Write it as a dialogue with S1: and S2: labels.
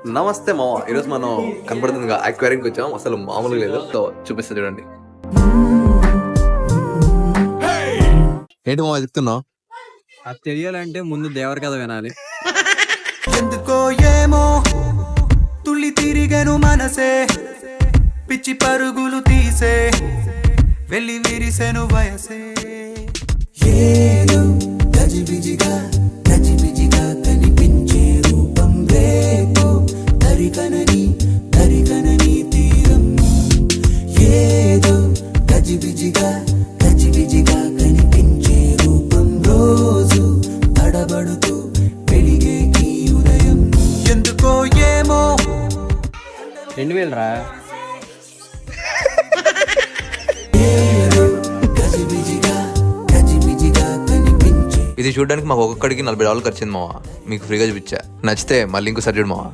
S1: నమస్తే మామ, ఈరోజు మనం కనపడుతుందిగా అక్వేరియంకి వచ్చాం. అసలు మామూలుగా లేదు. సో చూపిస్తా చూడండి. ఏంటి మామ చెప్తున్నావు?
S2: అది తెలియాలంటే ముందు దేవర కథ వినాలి.
S3: ఎందుకో ఏమో తుళ్ళి తిరిగను మనసే, పిచ్చి పరుగులు తీసే, వెళ్ళి విరిసెను వయసే. ఏదో గజిబిజిగా గజిబిజిగా కనిపించే రూపం రేపు తరికనని తరికనని తీరం. ఏదో గజిబిజిగా గజిబిజిగా కనిపించే రూపం రోజు తడబడుతూ వెలిగే ఈ ఉదయం. ఎందుకో ఏమో
S2: 2000 రా.
S1: ఇది చూడడానికి మాకు ఒక్కొక్కడికి $40 ఖర్చింది మావా. మీకు ఫ్రీగా చూపించా. నచ్చితే మళ్ళీ ఇంకోసారి చూడు మావా.